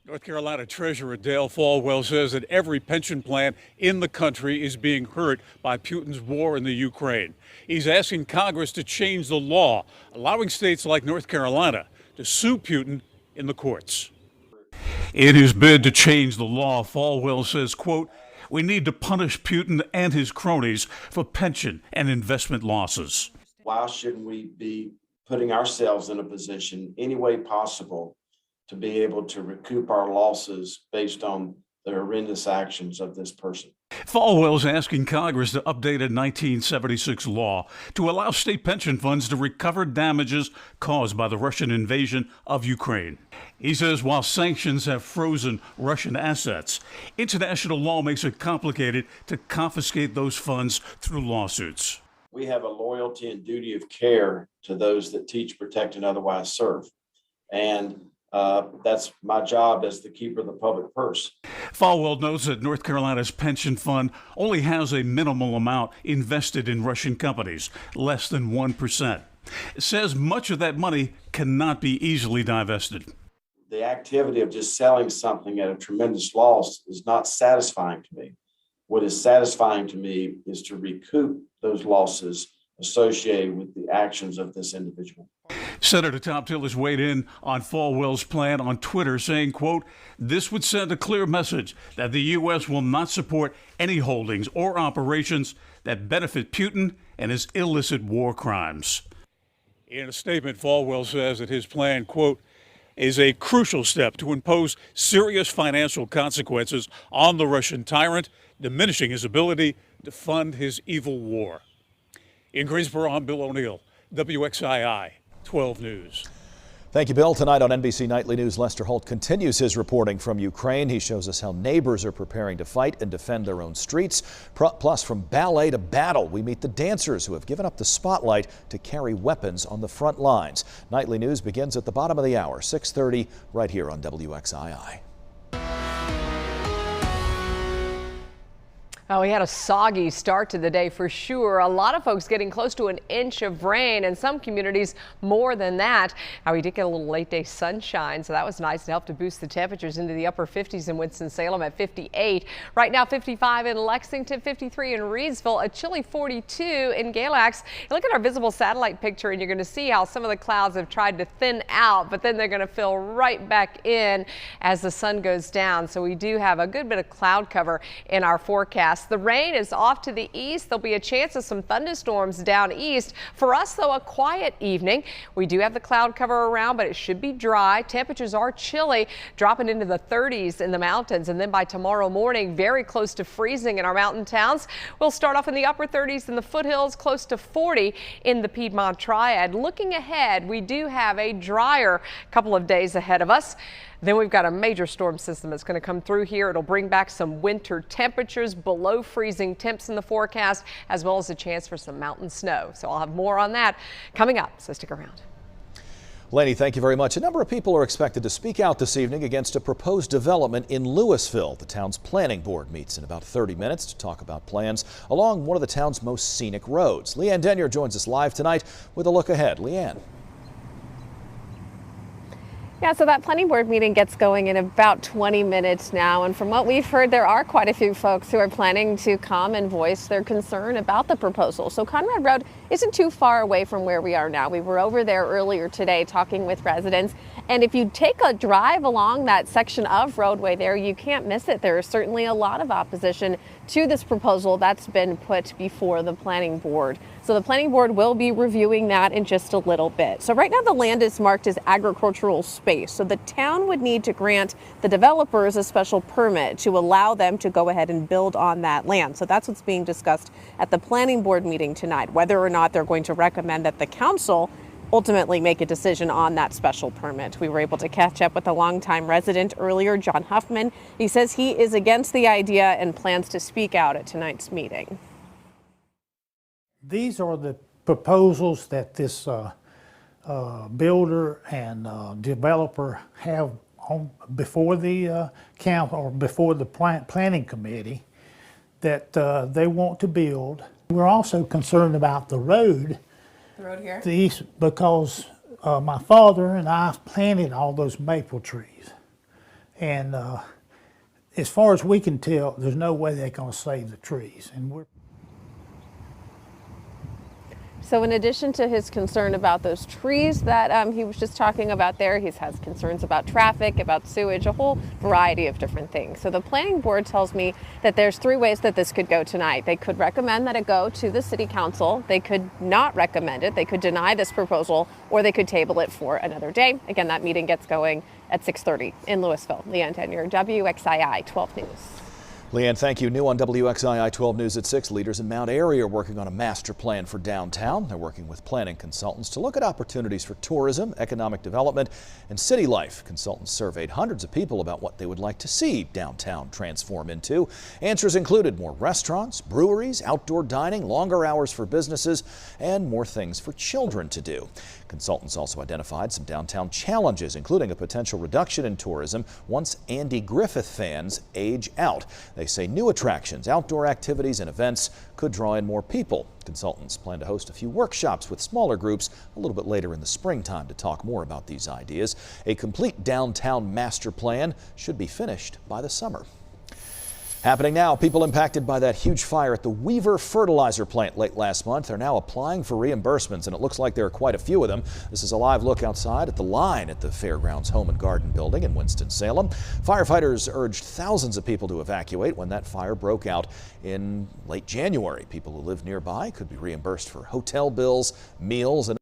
North Carolina Treasurer Dale Folwell says that every pension plan in the country is being hurt by Putin's war in the Ukraine. He's asking Congress to change the law, allowing states like North Carolina to sue Putin in the courts. In his bid to change the law, Folwell says, quote, "We need to punish Putin and his cronies for pension and investment losses." Why shouldn't we be putting ourselves in a position any way possible to be able to recoup our losses based on the horrendous actions of this person? Falwell's asking Congress to update a 1976 law to allow state pension funds to recover damages caused by the Russian invasion of Ukraine. He says while sanctions have frozen Russian assets, international law makes it complicated to confiscate those funds through lawsuits. We have a loyalty and duty of care to those that teach, protect, and otherwise serve. And that's my job as the keeper of the public purse. Falwell notes that North Carolina's pension fund only has a minimal amount invested in Russian companies, less than 1%. It says much of that money cannot be easily divested. The activity of just selling something at a tremendous loss is not satisfying to me. What is satisfying to me is to recoup those losses associated with the actions of this individual. Senator Tom Tillis weighed in on Falwell's plan on Twitter, saying, quote, "This would send a clear message that the U.S. will not support any holdings or operations that benefit Putin and his illicit war crimes." In a statement, Falwell says that his plan, quote, "is a crucial step to impose serious financial consequences on the Russian tyrant, diminishing his ability to fund his evil war." In Greensboro, I'm Bill O'Neill, WXII 12 News. Thank you, Bill. Tonight on NBC Nightly News, Lester Holt continues his reporting from Ukraine. He shows us how neighbors are preparing to fight and defend their own streets. Plus, from ballet to battle, we meet the dancers who have given up the spotlight to carry weapons on the front lines. Nightly News begins at the bottom of the hour, 6:30, right here on WXII. Oh, we had a soggy start to the day for sure. A lot of folks getting close to an inch of rain, and some communities more than that. Now, we did get a little late day sunshine, so that was nice to help to boost the temperatures into the upper 50s in Winston-Salem at 58. Right now, 55 in Lexington, 53 in Reidsville, a chilly 42 in Galax. Look at our visible satellite picture, and you're going to see how some of the clouds have tried to thin out, but then they're going to fill right back in as the sun goes down. So we do have a good bit of cloud cover in our forecast. The rain is off to the east. There'll be a chance of some thunderstorms down east. For us, though, a quiet evening. We do have the cloud cover around, but it should be dry. Temperatures are chilly, dropping into the 30s in the mountains. And then by tomorrow morning, very close to freezing in our mountain towns. We'll start off in the upper 30s in the foothills, close to 40 in the Piedmont Triad. Looking ahead, we do have a drier couple of days ahead of us. Then we've got a major storm system that's going to come through here. It'll bring back some winter temperatures, below freezing temps in the forecast, as well as a chance for some mountain snow. So I'll have more on that coming up, so stick around. Laney, thank you very much. A number of people are expected to speak out this evening against a proposed development in Louisville. The town's planning board meets in about 30 minutes to talk about plans along one of the town's most scenic roads. Leanne Denyer joins us live tonight with a look ahead. Leanne. Yeah, so that planning board meeting gets going in about 20 minutes now. And from what we've heard, there are quite a few folks who are planning to come and voice their concern about the proposal. So Conrad Road isn't too far away from where we are now. We were over there earlier today talking with residents. And if you take a drive along that section of roadway there, you can't miss it. There is certainly a lot of opposition to this proposal that's been put before the planning board. So the planning board will be reviewing that in just a little bit. So right now the land is marked as agricultural space. So the town would need to grant the developers a special permit to allow them to go ahead and build on that land. So that's what's being discussed at the planning board meeting tonight, whether or not they're going to recommend that the council ultimately make a decision on that special permit. We were able to catch up with a longtime resident earlier, John Huffman. He says he is against the idea and plans to speak out at tonight's meeting. These are the proposals that this builder and developer have on before the council or before the planning committee that they want to build. We're also concerned about the road. The road here? Because my father and I planted all those maple trees. And as far as we can tell, there's no way they're going to save the trees. And we're So in addition to his concern about those trees that he was just talking about there, he has concerns about traffic, about sewage, a whole variety of different things. So the planning board tells me that there's 3 ways that this could go tonight. They could recommend that it go to the city council. They could not recommend it. They could deny this proposal, or they could table it for another day. Again, that meeting gets going at 6:30 in Louisville. Leanne Tenier, WXII 12 News. Leanne, thank you. New on WXII 12 News at 6, leaders in Mount Airy are working on a master plan for downtown. They're working with planning consultants to look at opportunities for tourism, economic development, and city life. Consultants surveyed hundreds of people about what they would like to see downtown transform into. Answers included more restaurants, breweries, outdoor dining, longer hours for businesses, and more things for children to do. Consultants also identified some downtown challenges, including a potential reduction in tourism once Andy Griffith fans age out. They say new attractions, outdoor activities, and events could draw in more people. Consultants plan to host a few workshops with smaller groups a little bit later in the springtime to talk more about these ideas. A complete downtown master plan should be finished by the summer. Happening now, people impacted by that huge fire at the Weaver fertilizer plant late last month are now applying for reimbursements, and it looks like there are quite a few of them. This is a live look outside at the line at the Fairgrounds Home and Garden building in Winston-Salem. Firefighters urged thousands of people to evacuate when that fire broke out in late January. People who live nearby could be reimbursed for hotel bills, meals, and